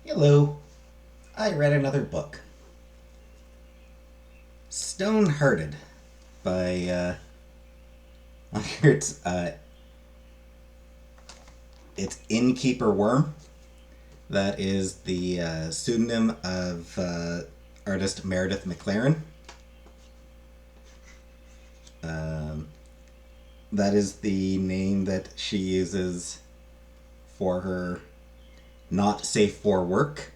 Hello. I read another book, Stone Hearted, by it's it's Innkeeper Worm. That is the pseudonym of artist Meredith McLaren. Um, that is the name that she uses for her not safe for work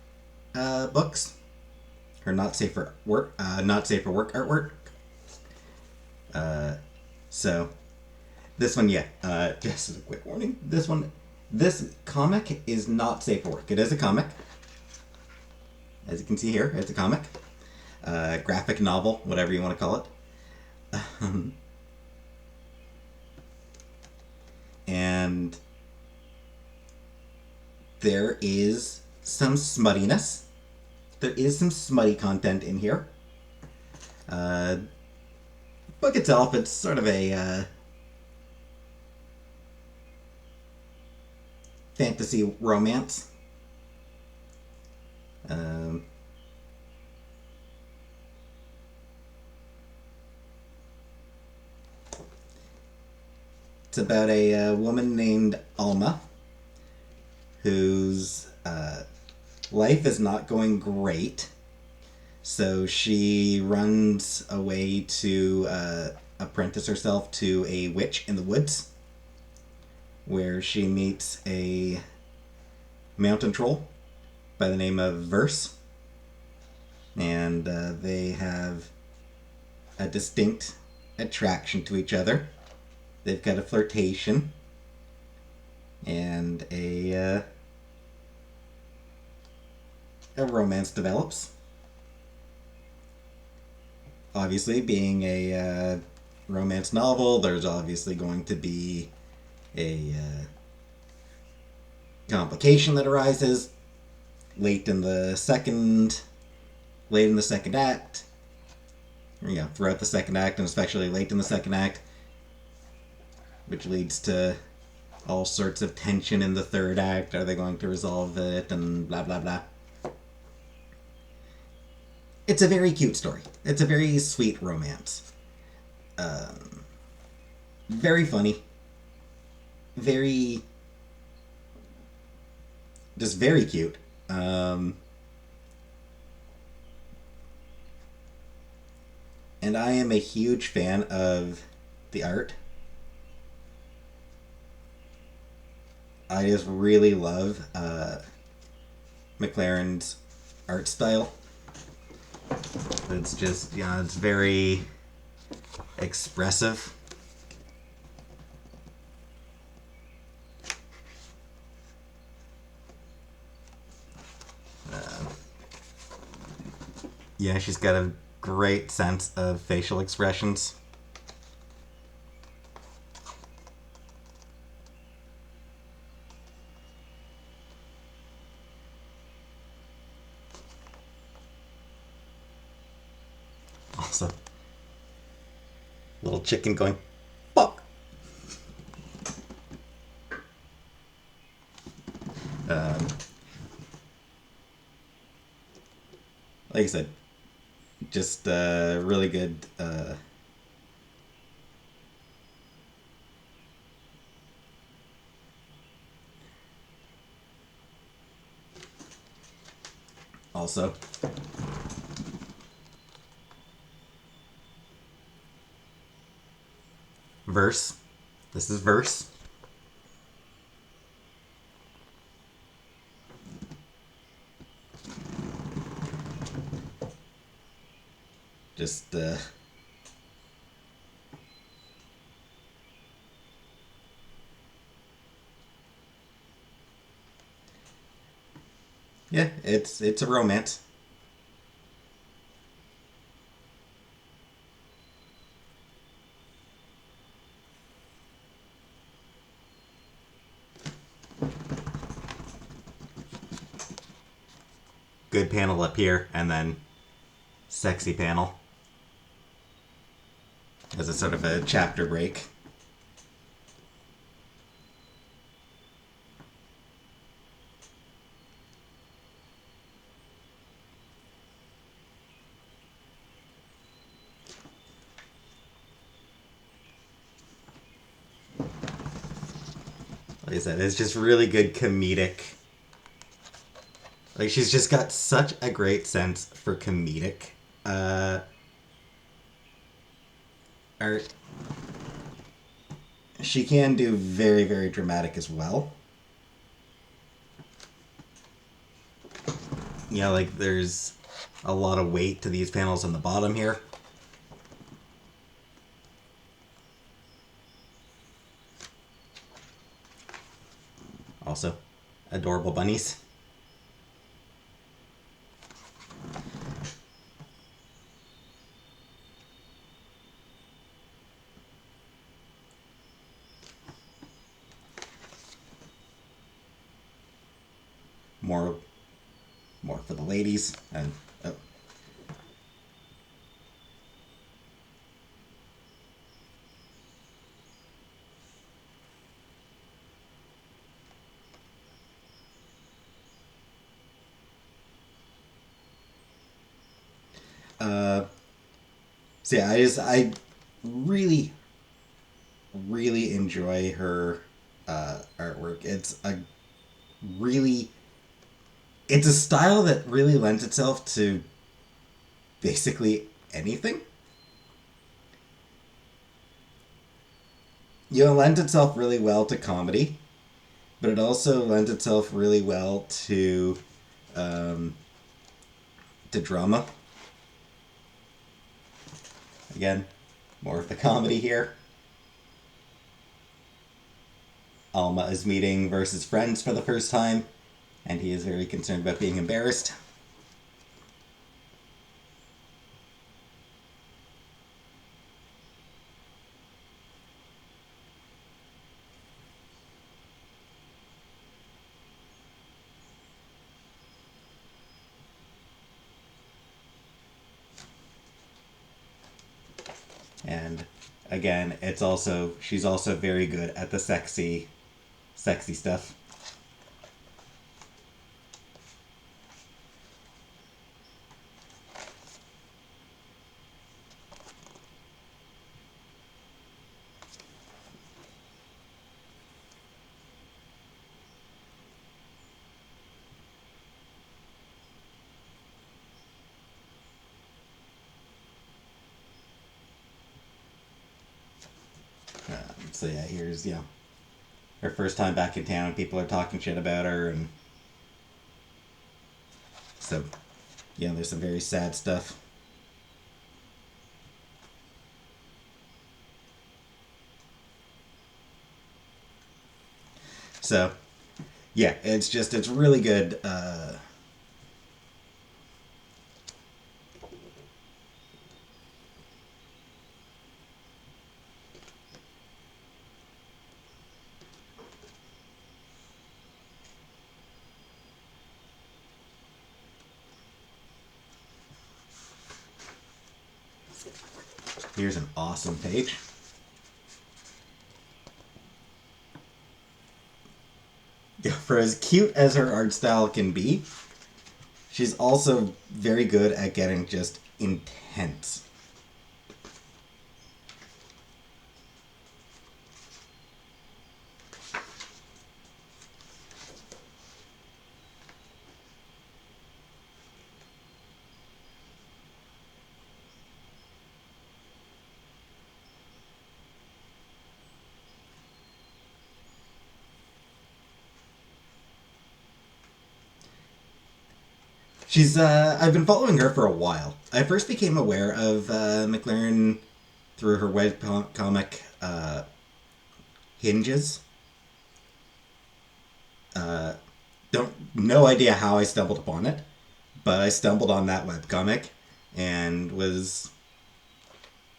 books. Her not safe for work artwork. Uh, so this one, yeah. Just as a quick warning, this comic is not safe for work. It is a comic, as you can see here. It's a comic, graphic novel, whatever you want to call it. And there is some smuttiness. There is some smutty content in here. Uh, Book itself, it's sort of a fantasy romance. Um, it's about a woman named Alma whose life is not going great. So she runs away to apprentice herself to a witch in the woods, where she meets a mountain troll by the name of Verse, and they have a distinct attraction to each other. They've got a flirtation, and a romance develops. Obviously, being a romance novel, there's obviously going to be a complication that arises late in the second act. Yeah, throughout the second act, and especially late in the second act, which leads to all sorts of tension in the third act. Are they going to resolve it? And blah blah blah. It's a very cute story. It's a very sweet romance. Um, Very funny. Very, just very cute. And I am a huge fan of the art. I just really love McLaren's art style. It's just, it's very expressive. Uh, yeah, she's got a great sense of facial expressions. Also, little chicken going, fuck. Um, like I said, just really good. Also, verse. This is verse. Just yeah, it's a romance. Good panel up here, and then sexy panel as a sort of a chapter break. Like I said, it's just really good comedic. Like she's just got such a great sense for comedic art. She can do very, very dramatic as well. Yeah, like there's a lot of weight to these panels on the bottom here. Also, adorable bunnies. More, more for the ladies. And oh, uh, so yeah, I really, really enjoy her artwork. Really, it's a style that really lends itself to basically anything. You know, it lends itself really well to comedy, but it also lends itself really well um, to drama. Again, more of the comedy here. Alma is meeting versus friends for the first time, and he is very concerned about being embarrassed. And again, it's also she's also very good at the sexy stuff. So yeah, here's her first time back in town. People are talking shit about her, and so there's some very sad stuff. So yeah, it's really good. Here's an awesome page. Yeah, for as cute as her art style can be, she's also very good at getting just intense. She's I've been following her for a while. I first became aware of McLaren through her web comic Hinges. Uh, don't no idea how I stumbled upon it, but I stumbled on that webcomic and was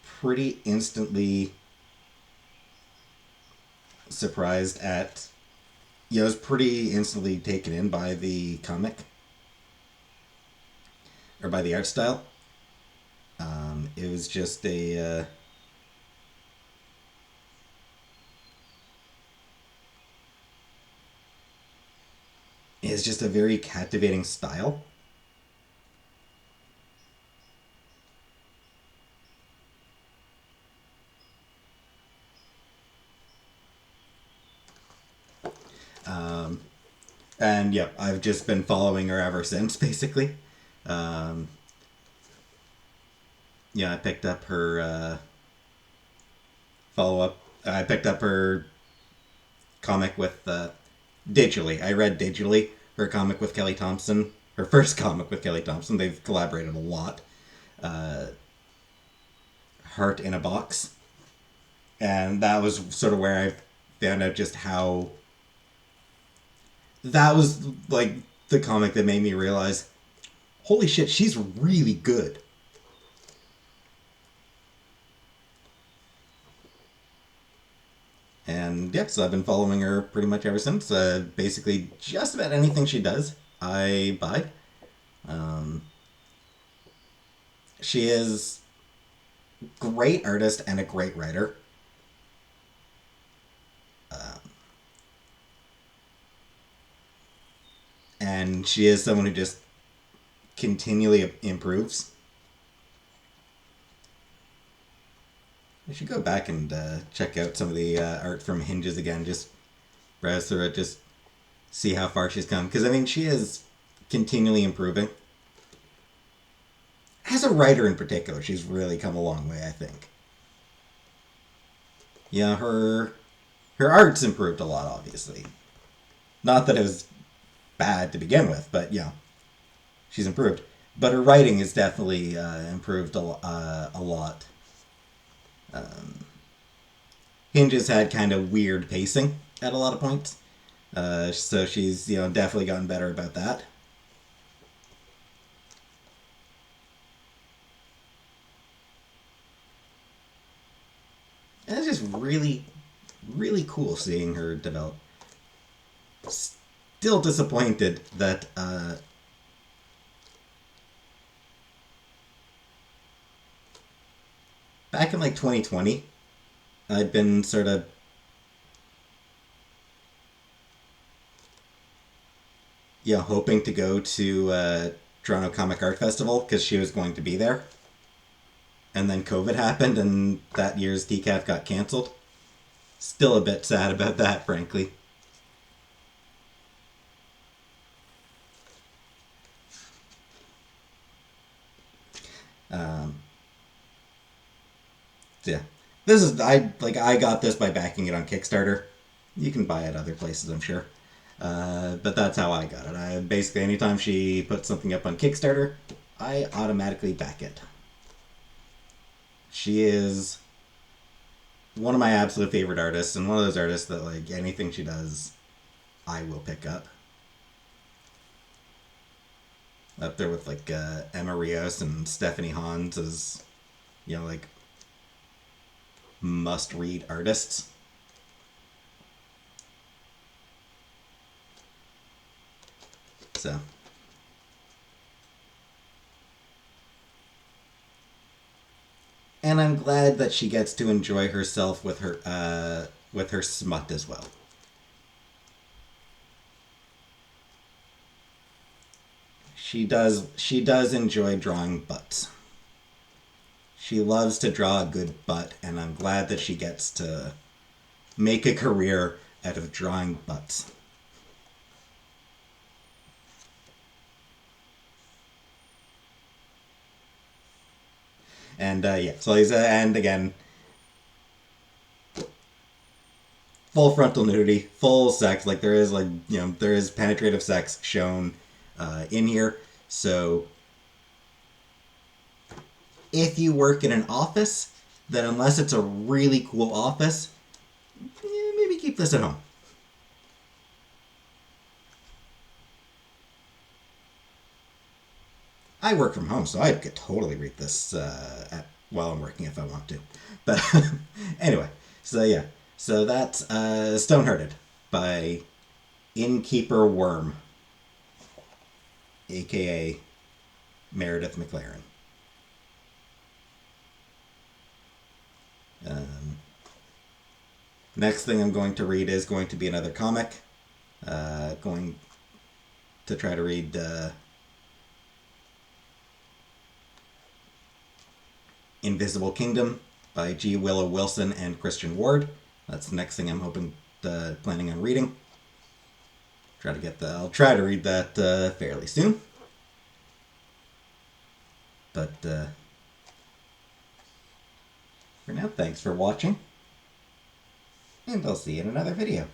pretty instantly surprised at. I was pretty instantly taken in by the comic or by the art style. It was just a. It's just a very captivating style. And yeah, I've just been following her ever since, basically. Um, yeah, I picked up her follow up. I picked up her comic with digitally. I read digitally her comic with Kelly Thompson. Her first comic with Kelly Thompson. They've collaborated a lot. Uh, Heart in a Box, and that was sort of where I found out just how that was like the comic that made me realize, holy shit, she's really good. And yeah, so I've been following her pretty much ever since. Basically, just about anything she does, I buy. Um, she is a great artist and a great writer. Uh, and she is someone who just continually improves. I should go back and check out some of the art from Hinges again. Just browse through it, just see how far she's come. Because I mean, she is continually improving. As a writer in particular, she's really come a long way. I think. Yeah, her art's improved a lot. Obviously, not that it was bad to begin with, but yeah, she's improved. But her writing has definitely improved a lot. Um, Hinges had kind of weird pacing at a lot of points, so she's definitely gotten better about that. And it's just really, really cool seeing her develop. Still disappointed that back in like 2020, I'd been sort of hoping to go to Toronto Comic Art Festival because she was going to be there, and then COVID happened and that year's decaf got canceled. Still a bit sad about that, frankly. Um, yeah, this is I got this by backing it on Kickstarter. You can buy it other places, I'm sure. But that's how I got it. I basically anytime she puts something up on Kickstarter, I automatically back it. She is one of my absolute favorite artists, and one of those artists that like anything she does, I will pick up. Up there with like Emma Rios and Stephanie Hans as like must read artists. So and I'm glad that she gets to enjoy herself with her smut as well. She does enjoy drawing butts. She loves to draw a good butt, and I'm glad that she gets to make a career out of drawing butts. And yeah, so and again, full frontal nudity, full sex. Like there is there is penetrative sex shown in here. So if you work in an office, then unless it's a really cool office, maybe keep this at home. I work from home, so I could totally read this while I'm working if I want to. But anyway, so yeah, so that's Stonehearted by Innkeeper Worm, aka Meredith McLaren. Um, Next thing I'm going to read is going to be another comic. Going to try to read Invisible Kingdom by G. Willow Wilson and Christian Ward. That's the next thing I'm planning on reading. I'll try to read that fairly soon. But for now, thanks for watching, and I'll see you in another video.